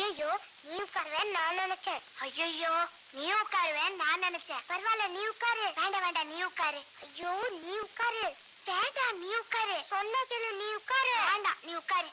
ஐயோ, நீ உட்காருவேன் நான் நினைச்சேன். ஐயோ, நீ உட்காருவேன் நான் நினைச்சேன். பரவாயில்ல, நீ உட்காரு. வேண்டாம் வேண்டாம், நீ உட்காரு. ஐயோ, நீ உட்காரு. வேண்டாம், நீ உட்காரு. சொன்ன கேளு, நீ உட்காரு. வேண்டாம், நீ உட்காரு.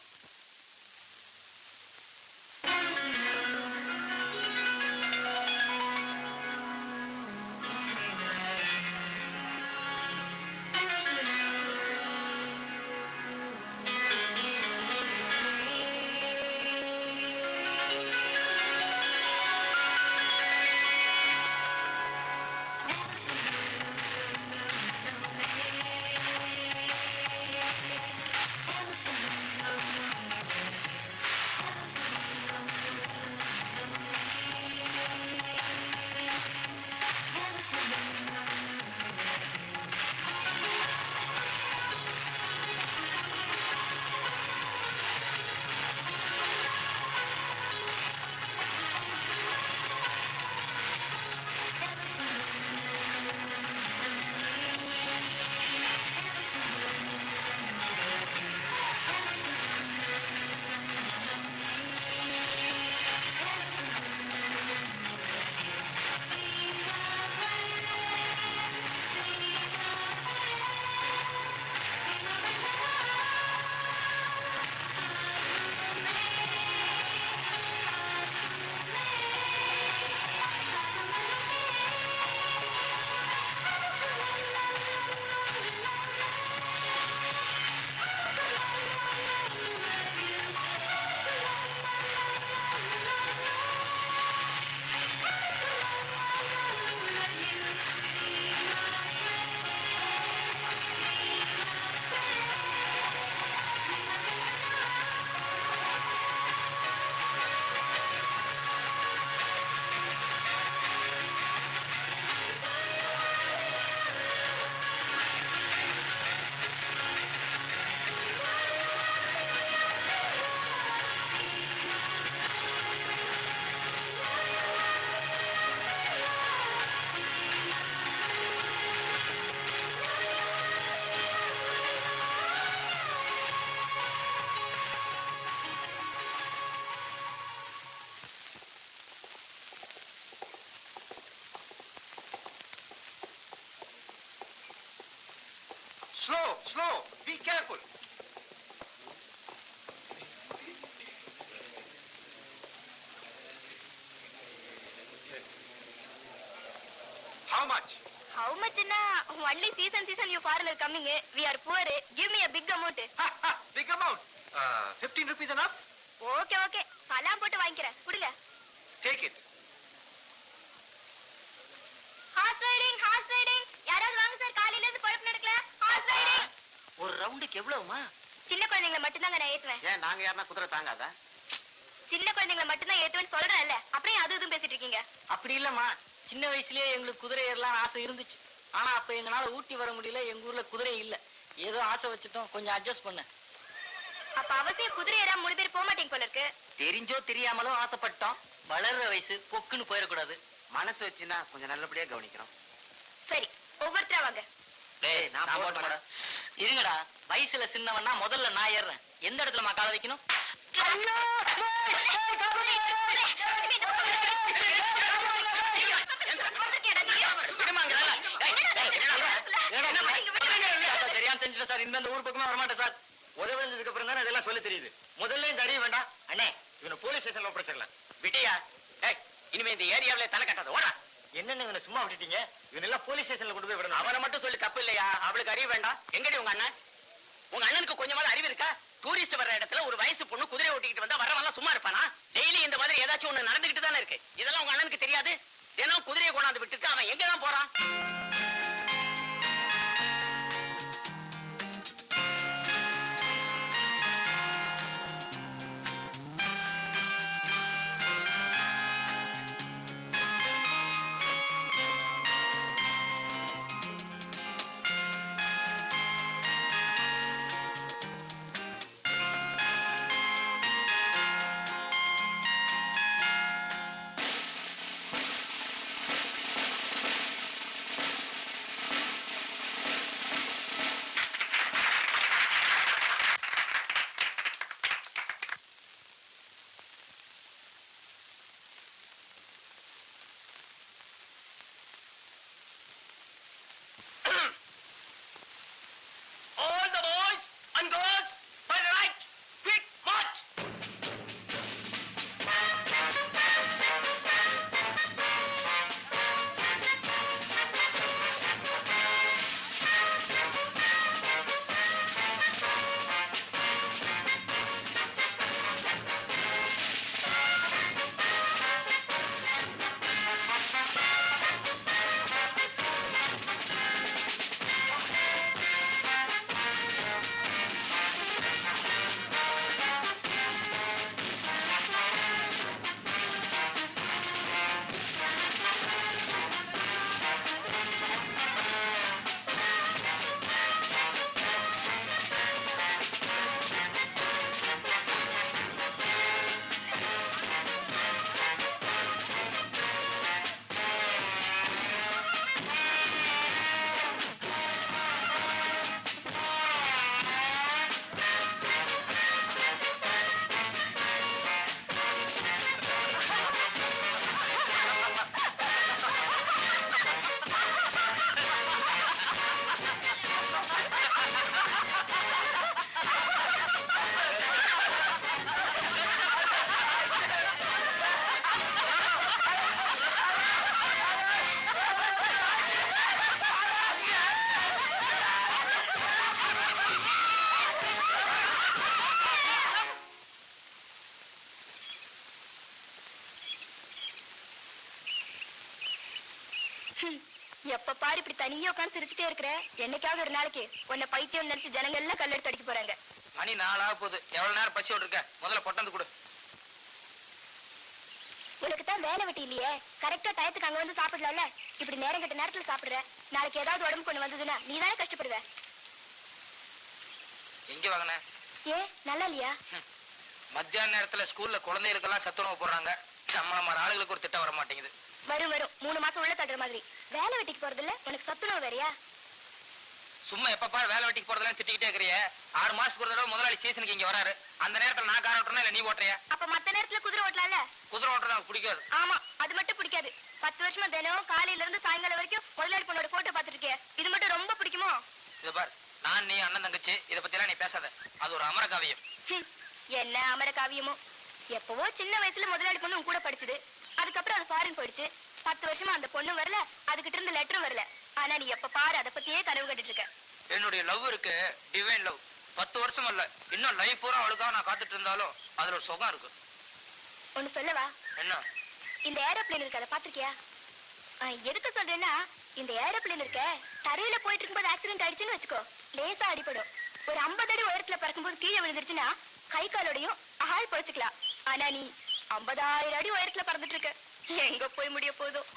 Slow. Be careful. How much? How much na? Only season you foreigner coming. We are poor. Give me a big amount. Big amount. 15 rupees enough? Okay. Salam போட்டு வாங்கிக்கிறேன். குடுங்க. Take it. Horse riding. யாராவது வாங்க sir, காலையில இருந்து பழப்பு நடக்கல. Horse riding. ஒரு ரவுண்டுக்கு எவ்வளவுமா? சின்ன குழந்தைகளை மட்டும் தான் நான் ஏத்துவேன். ஏன் நாங்க யாரனா குதிரை தாங்காதா? சின்ன குழந்தைகளை மட்டும் தான் ஏத்துவேன்னு சொல்றேன்ல. அப்படியே அது இதுவும் பேசிட்டு இருக்கீங்க. அப்படி இல்லம்மா, சின்ன வயசுலயே எங்களுக்கு குதிரை ஏறலாம் ஆசை இருந்துச்சு. ஆனா அப்ப எங்களால ஊட்டி வர முடியல, எங்க ஊர்ல குதிரை இல்ல. ஏதோ ஆசை வச்சுட்டோம், கொஞ்சம் அட்ஜஸ்ட் பண்ண. அப்ப அவசியம் குதிரை ஏறா 3 பேர் போக மாட்டீங்க போல இருக்கு. தெரிஞ்சோ தெரியாமலோ ஆசைப்பட்டோம். வளர்ற வயசு பொக்குன்னு போயிடக்கூடாது. மனசு வச்சுனா கொஞ்சம் நல்லபடியா கவனிக்கிறோம். சரி, ஒவ்வொருத்தரா வாங்க. டேய், நான் போட மாட்டேன். இருங்கடா, வயசுல சின்னவன்னா முதல்ல நான் ஏறேன். எந்த இடத்துல காலை வைக்கணும்? தெரியாம செஞ்சுட்டேன் சார். இந்த ஊர் பக்கமே வரமாட்டேன் சார். உதவிஞ்சதுக்கு அப்புறம் தானே இதெல்லாம் சொல்ல தெரியுது. முதல்ல இந்த அறிய வேண்டாம். அண்ணே, இவனை போலீஸ் ஸ்டேஷன்ல ஒப்படைச்சிடலாம். விட்டியா? இனிமே இந்த ஏரியாவில தலை கட்டாத. ஓடா. என்னன்னு இவனை சும்மா விட்டுட்டீங்க? இவன் எல்லாம் போலீஸ் ஸ்டேஷன்ல கொண்டு போய் விடணும். அவனை மட்டும் சொல்லி தப்பு இல்லையா? அவளுக்கு அறிவு வேண்டாம். எங்கடி உங்க அண்ணன்? உங்க அண்ணனுக்கு கொஞ்சமாவது அறிவு இருக்கா? டூரிஸ்ட் வர்ற இடத்துல ஒரு வயசு பொண்ணு குதிரை ஓட்டிக்கிட்டு வந்தா வரவெல்லாம் சும்மா இருப்பானா? டெய்லி இந்த மாதிரி ஏதாச்சும் ஒண்ணு நடந்துகிட்டு தானே இருக்கு. இதெல்லாம் உங்க அண்ணனுக்கு தெரியாது? தினம் குதிரையை கொண்டாந்து விட்டுட்டு அவன் எங்கதான் போறான்? எப்ப பாரு இப்படி தனியா உட்காந்து சிரிச்சுட்டே இருக்கிற. என்னைக்காவது ஒரு நாளைக்கு உன்னை பைத்தியம் நினைச்சு ஜனங்க எல்லாம் கல்லெடுத்து அடிக்க போறாங்க. மணி 4 ஆக போகுது. எவ்வளவு நேரம் பசியோடு இருக்க? முதல்ல பொட்டந்து கொடு. உனக்கு தான் வேலை வெட்டி இல்லையே, கரெக்டா டயத்துக்கு அங்க வந்து சாப்பிடலாம்ல. இப்படி நேரம் கட்ட நேரத்துல சாப்பிடுற. நாளைக்கு ஏதாவது உடம்பு கொண்டு வந்ததுன்னா நீ தானே கஷ்டப்படுவ. எங்க வாங்கின? ஏ நல்லா இல்லையா? மத்தியான நேரத்துல ஸ்கூல்ல குழந்தைகளுக்கெல்லாம் சத்துணவு போடுறாங்க. நம்ம ஆளுகளுக்கு ஒரு திட்டம் வர மாட்டேங்குது. வரும் 3 மாசம் உள்ள தட்டுற மாதிரி. வேலை வெட்டிக்கு போறது இல்ல, உனக்கு சத்துணவு வேறையா? சும்மா எப்பப்பா வேலை வெட்டிக்கு போறதெல்லாம் திட்டிக்கிட்டே இருக்கிறிய. 6 மாசத்துக்கு ஒரு தடவை முதலாளி சீசனுக்கு இங்க வராரு. அந்த நேரத்துல நான் கார் ஓட்டுறேன் இல்ல நீ ஓட்டுறியா? அப்ப மத்த நேரத்துல குதிரை ஓட்டலாம்ல. குதிரை ஓட்டுறது எனக்கு பிடிக்காது. ஆமா, அது மட்டும் பிடிக்காது. 10 வருஷமா தினம் காலையில இருந்து சாயங்காலம் வரைக்கும் முதலாளி பொண்ணோட போட்டோ பாத்துட்டு இருக்கே, இது மட்டும் ரொம்ப பிடிக்குமோ? இது பார், நான் நீ அண்ணன் தங்கச்சி இத பத்தி எல்லாம் நீ பேசாத. அது ஒரு அமர காவியம். என்ன அமர காவியமோ? எப்பவோ சின்ன வயசுல முதலாளி பொண்ணு உன் கூட படிச்சது. அதுக்கப்புறம் அது ஃபாரின் போயிடுச்சு. 10 வருஷமா அந்த பொண்ணு வரல, அதுகிட்ட இருந்து லெட்டரும் வரல. ஆனா நீ எப்ப பாரு அதை பத்தியே கனவு கண்டுட்டு இருக்க. என்னுடைய லவ் இருக்கு, டிவைன் லவ். 10 வருஷம் இல்ல, இன்னும் லைஃப் பூரா அவளுக்காக நான் காத்துட்டு இருந்தாலும் அதுல ஒரு சுகம் இருக்கு. ஒண்ணு சொல்லவா? என்ன? இந்த ஏரோப்ளேன் இருக்கு, அதை பாத்திருக்கியா? எதுக்கு சொல்றேன்னா, இந்த ஏரோப்ளேன் இருக்க தரையில போயிட்டு இருக்கும்போது ஆக்சிடென்ட் ஆயிடுச்சுன்னு வச்சுக்கோ, லேசா அடிபடும். ஒரு 50 அடி உயரத்துல பறக்கும்போது கீழே விழுந்துருச்சுன்னா கை காலோடையும் ஆள் பொழைச்சுக்கலாம். ஆனா நீ 50,000 அடி உயரத்துல பறந்துட்டு இருக்க, எங்க போய் முடிய போதும்.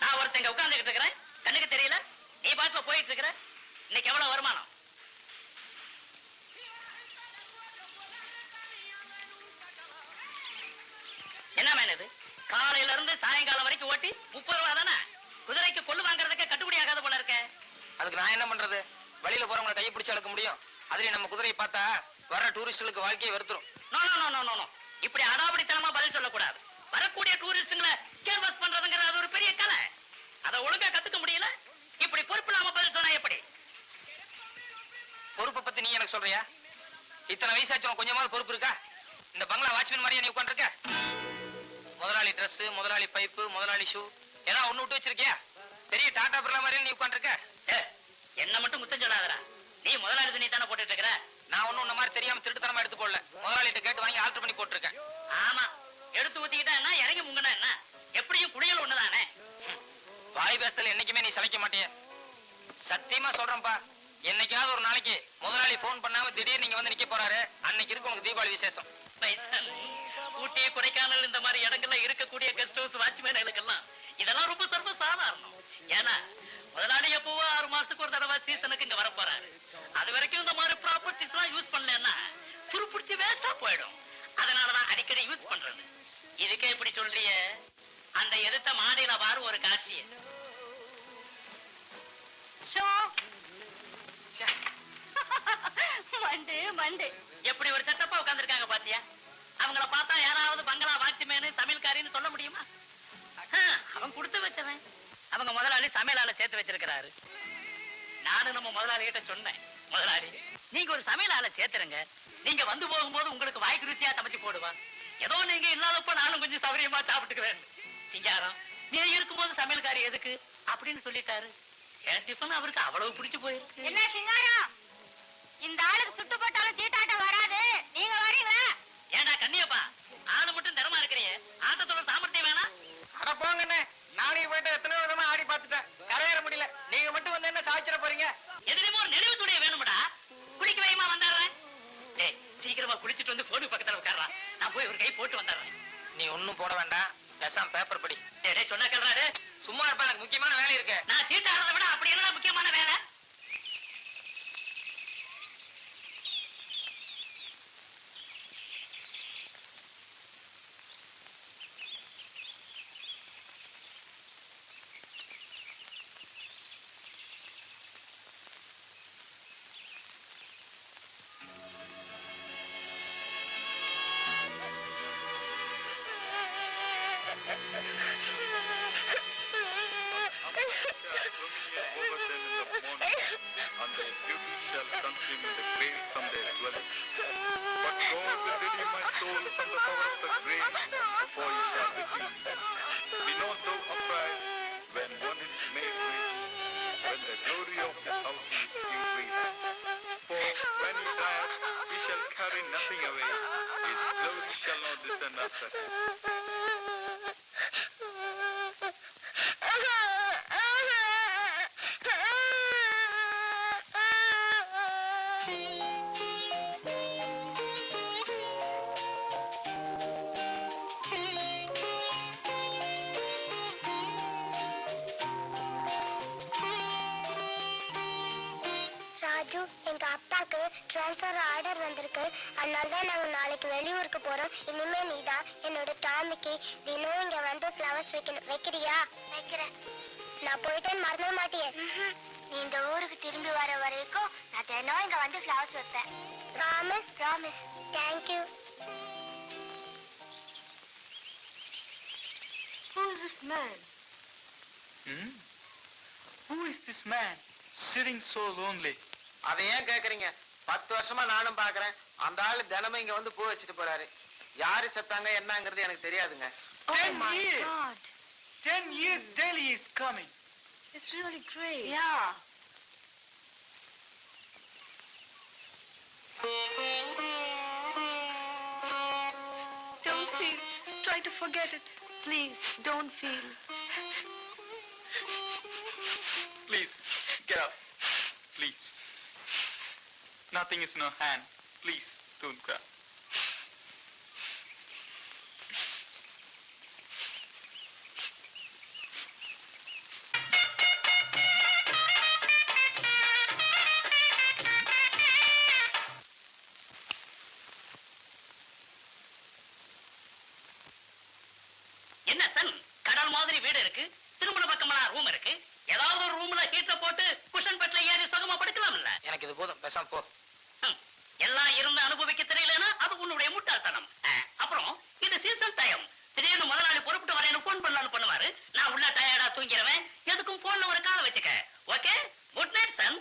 நான் ஒருத்தங்க உட்கார்ந்துகிட்டு இருக்கிறேன், கண்ணுக்கு தெரியல. நீ பாட்டுல போயிட்டு இருக்கிற. இன்னைக்கு எவ்வளவு வருமானம்? என்ன மேன் இது? காலையில இருந்து சாயங்காலம் வரைக்கும் ஓட்டி 30 ரூபா தானே? குதிரைக்கு கொள்ளு வாங்குறதுக்கு கட்டுப்படி ஆகாத போல இருக்க. அதுக்கு நான் என்ன பண்றது? வழியில போறவங்களை கையை பிடிச்சு அழுக்க முடியும். அதுலயும் நம்ம குதிரையை பார்த்தா வர்ற டூரிஸ்டுகளுக்கு வாழ்க்கையை வெறுத்துரும். No no no no no, இப்படி அடாவடித்தனமா பதில் சொல்லக்கூடாது. வரக்கூடிய டூரிஸ்டுங்களை கேர்வஸ் பண்றதுங்கிறது அது ஒரு பெரிய கலை. அதை ஒழுங்கா கத்துக்க முடியல. இப்படி பொறுப்பு இல்லாம பதில் சொன்னா எப்படி? பொறுப்பை பத்தி நீ எனக்கு சொல்றியா? இத்தனை வயசாச்சும் கொஞ்சமாவது பொறுப்பு இருக்கா? இந்த பங்களா வாட்ச்மேன் மாதிரியே நீ உட்கார்ந்து இருக்க? முதலாளி டிரஸ், முதலாளி பைப்பு, முதலாளி ஷூ எல்லாம் ஒண்ணு விட்டு வச்சிருக்கியா? பெரிய டாடா பிர்லா மாதிரி நீ உட்கார்ந்து இருக்க. என்ன மட்டும் குத்தம் சொல்லாதடா. நீ முதலாளி துணி தானே போட்டுட்டு இருக்கிற. நான் ஒண்ணும் உன்ன மாதிரி தெரியாம திருட்டுத்தனமா எடுத்து போடல. முதலாளிட்ட கேட்டு வாங்கி ஆல்டர் பண்ணி போட்டுருக்கேன். ஆமா, எடுத்து ஊத்திக்கிட்டா என்ன, இறங்கி முங்கனா என்ன? எப்படியும் குளியல் ஒண்ணுதானே. வாய் பேசல என்னைக்குமே நீ சளைக்க மாட்டிய. சத்தியமா சொல்றேன்பா, என்னைக்காவது ஒரு நாளைக்கு முதலாளி போன் பண்ணாம திடீர்னு நீங்க வந்து நிக்க போறாரு, அன்னைக்கு இருக்கு உனக்கு தீபாவளி விசேஷம். ஊட்டி, கொடைக்கானல் இந்த மாதிரி இடங்கள்ல இருக்கக்கூடிய கெஸ்ட் ஹவுஸ் வாட்ச்மேன்களுக்கெல்லாம் இதெல்லாம் ரொம்ப சர்வ சாதாரணம். ஏன்னா முதலாளி எப்பவோ 6 மாசத்துக்கு ஒரு தடவை சீசனுக்கு இங்க வர போறாரு. அது வரைக்கும் இந்த மாதிரி ப்ராப்பர்ட்டிஸ் எல்லாம் யூஸ் பண்ணலன்னா துருப்பிடிச்சு வேஸ்டா போயிடும். அதனாலதான் அடிக்கடி யூஸ் பண்றது. இதுக்கே இப்படி சொல்றிய, அந்த எதிர்த்த மாடியில பாரு ஒரு காட்சிய. மண்டு மண்டு எப்படி ஒரு செட்டப்பா உட்கார்ந்திருக்காங்க பாத்தியா? அவங்கள பார்த்தா யாராவது பங்களா வாட்ச்மேனு சமையல்காரின்னு சொல்ல முடியுமா? அவன் கொடுத்து வச்சவன். அவங்க முதலாளி சமையலால சேர்த்து வச்சிருக்கிறாரு. நானும் நம்ம முதலாளி கிட்ட சொன்னேன், முதலாளி நீங்க ஒரு சமையல் ஆளை சேர்த்துருங்க, நீங்க வந்து போகும்போது உங்களுக்கு வாய்க்கு ருச்சியா சமைச்சு போடுவா, ஏதோ நீங்க இல்லாதப்ப நானும் கொஞ்சம் சௌகரியமா சாப்பிட்டுக்குவேன். சிங்காரம் நீ இருக்கும்போது சமையல்காரி எதுக்கு அப்படின்னு சொல்லிட்டாரு. என் டிஃபன் அவருக்கு அவ்வளவு பிடிச்சு போயிருக்கு. என்ன சிங்காரம், இந்த ஆளுக்கு சுட்டு போட்டாலும் சீட்டாட்டம் வராது, நீங்க வரீங்களா? ஏண்டா கண்ணியப்பா, ஆளு மட்டும் திறமா இருக்கிறீங்க, ஆட்டத்தோட சாமர்த்தியம் வேணாம்? அட போங்கண்ணே, நாளைக்கு போயிட்டு எத்தனை விதமா ஆடி பார்த்துட்டேன், கரையேற முடியல. நீங்க மட்டும் வந்து என்ன சாய்ச்சிட போறீங்க? எதுலயுமே ஒரு நெளிவு துணியை வேணும்டா. குளிக்க வைமா வந்தாடுறேன். டேய் சீக்கிரமா குளிச்சுட்டு வந்து போடு பக்கத்துல உட்கார்றா, நான் போய் ஒரு கை போட்டு வந்துடுறேன். நீ ஒண்ணும் போட வேண்டாம், பேசாம பேப்பர் படி. டேய் சொன்னா கேள்றாரு. சும்மா இருப்பா, எனக்கு முக்கியமான வேலை இருக்கு. நான் சீட்டு ஆடுறத விட அப்படி என்ன முக்கியமான வேலை? And their beauty shall consume the grave from their dwelling. But God will redeem my soul from the power of the grave, for He shall redeem me. Be not thou afraid when one is made rich, when the glory of His house is increased. For when He dieth, He shall carry nothing away. His glory shall not descend after Him. Raju, எங்க அப்பாக்கு transfer order வந்திருக்கு, அதனாலதான் நாங்க நாளைக்கு வெளியூருக்கு போறோம். இனிமே நீதான் என்னோட டாமிக்கு தினம் இங்க வந்து ஃப்ளவர்ஸ் வைக்கணும். வைக்கிறியா? வைக்கிறேன். நான் போயிட்டேன்னு மறந்துட மாட்டியே? நீ இந்த ஊருக்கு திரும்பி வர வரைக்கும் நான் தினம் இங்க வந்து ஃப்ளவர்ஸ் வைப்பேன். Promise? Promise. Thank you. Who is this man? Who is this man sitting so lonely? அதை ஏன் கேக்குறீங்க? 10 வருஷமா நானும் பாக்குறேன். அந்த ஆளு தினமும் இங்க வந்து பூ வச்சுட்டு போறாரு. யாரு செத்தாங்க என்னங்கிறது எனக்கு தெரியாதுங்க. Oh 10 my years. God! 10 years daily is coming. It's really great. Yeah. Don't feel. Try to forget it. Please, don't feel. Please, get up. Please. Nothing is in our hand. Please, don't cry. என்ன Sun, கடல் மாதிரி வீடு இருக்கு, திருமண பக்கமான room இருக்கு, ஏதாவது ஒரு ரூம்ல ஹீட்டரை போட்டு குஷன் பெட்ல ஏறி சுகமா படுக்கலாம்ல. எனக்கு இது போதும், பேசாம போ. எல்லாம் இருந்து அனுபவிக்க தெரியலன்னா அது உன்னுடைய முட்டாள்தனம். அப்புறம் இது சீசன் டைம், திடீர்னு முதலாளி பொறுப்பிட்டு வரேன்னு போன் பண்ணலான்னு பண்ணுவாரு. நான் உள்ள டயர்டா தூங்கிறவன், எதுக்கும் போன்ல ஒரு காலை வச்சுக்க. Okay, good night son.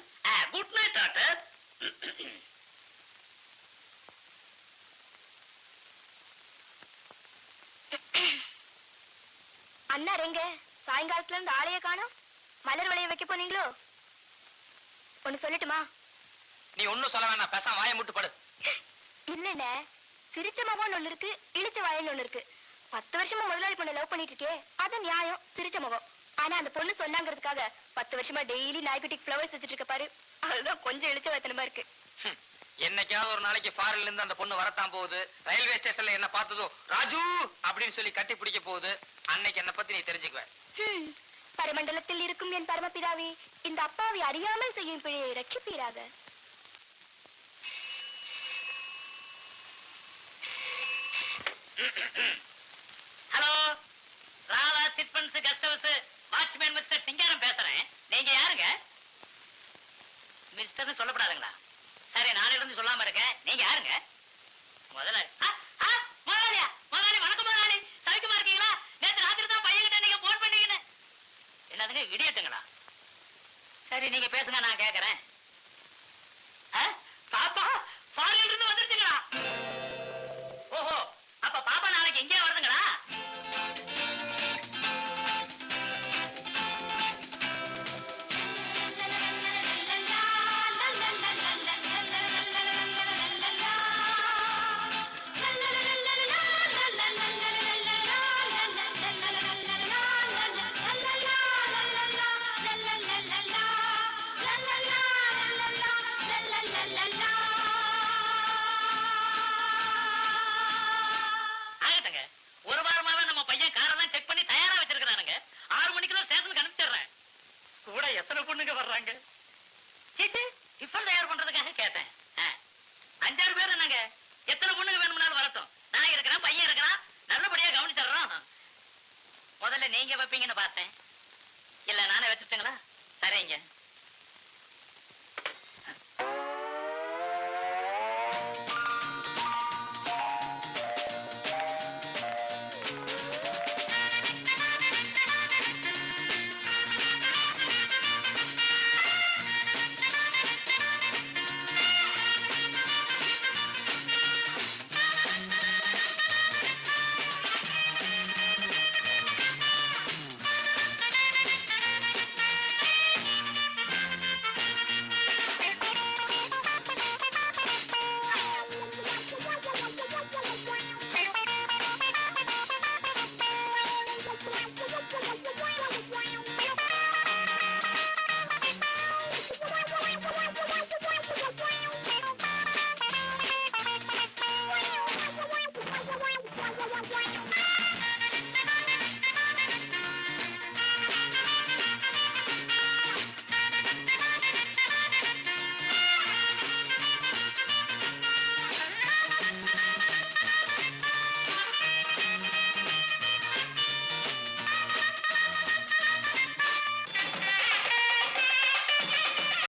Good night doctor. அண்ணா எங்க? சாயங்காலத்துல இருந்து ஆளைய காணோம். மலர் வளைய வைக்க போனீங்களோ? ஒண்ணு சொல்லட்டுமா? நீ ஒண்ணும் சொல்ல வேணாம், பேசாம வாயை மூட்டு படு. இல்லண்ணே, சிரிச்ச முகம் ஒண்ணு இருக்கு, இழிச்ச வாயன்னு ஒண்ணு இருக்கு. 10 வருஷமா முதலாளி பொண்ணு லவ் பண்ணிட்டு இருக்கே, அது நியாயம், சிரிச்ச முகம். ஆனா அந்த பொண்ணு சொன்னாங்கிறதுக்காக 10 வருஷமா டெய்லி நாய்க்குட்டிக்கு ஃப்ளவர்ஸ் வச்சுட்டு இருக்க பாரு, அதுதான் கொஞ்சம் இழிச்ச வயத்தனமா இருக்கு. என்னைக்காவது ஒரு நாளைக்கு ஃபாரின்ல இருந்து அந்த பொண்ணு வரத்தான் போகுது. ரயில்வே ஸ்டேஷன்ல என்ன பார்த்ததோ ராஜு அப்படின்னு சொல்லி கட்டி பிடிக்க போகுது. அன்னைக்கு என்ன பத்தி நீ தெரிஞ்சுக்குவ. பரமண்டலத்தில் இருக்கும் என் பரமபிதாவே, இந்த அப்பாவை அறியாமல் செய்யும் பிழையை ரட்சிப்பீராக. Hello, Radha chit funds guest house watchman mister Singaram பேசுறேன். நீங்க யாருங்க? மிஸ்டர்னு சொல்லப்படாதுங்களா? சரி, நான் இருந்து சொல்லாம இருக்கேன். நீங்க யாருங்க? முதலாளி. முதலாளியா? முதலாளி வணக்கம் முதலாளி. சவிக்குமா இருக்கீங்களா? நேற்று ராத்திரி தான் பையன்கிட்ட நீங்க போன் பண்ணீங்கன்னு. என்னதுங்க, இடியட்டுங்களா? சரி நீங்க பேசுங்க, நான் கேக்குறேன். பாப்பா ஃபாரின்ல இருந்து வந்துருச்சுங்களா? ஓஹோ, அப்ப பாப்பா நாளைக்கு எங்கே வருதுங்களா? ஆகட்டுங்க. ஒரு வாரமாவே நம்ம பையன் காரெல்லாம் செக் பண்ணி தயாரா வச்சிருக்கானுங்க. 6 மணிக்குள்ள ஸ்டேஷனுக்கு அனுப்பிச்சிடுறேன். கூட எத்தனை பொண்ணுங்க வர்றாங்க? சீச்சி, டிஃபன் தயார் பண்றதுக்காக கேட்டேன். 5-6 பேர் என்னங்க, எத்தனை பொண்ணுங்க வேணும்னாலும் வரட்டும். நான் இருக்கிறேன், பையன் இருக்கிறான், நல்லபடியா கவனிச்சிடுறோம். முதல்ல நீங்க வைப்பீங்கன்னு பார்த்தேன். இல்ல நானே வச்சுட்டுங்களா? சரிங்க.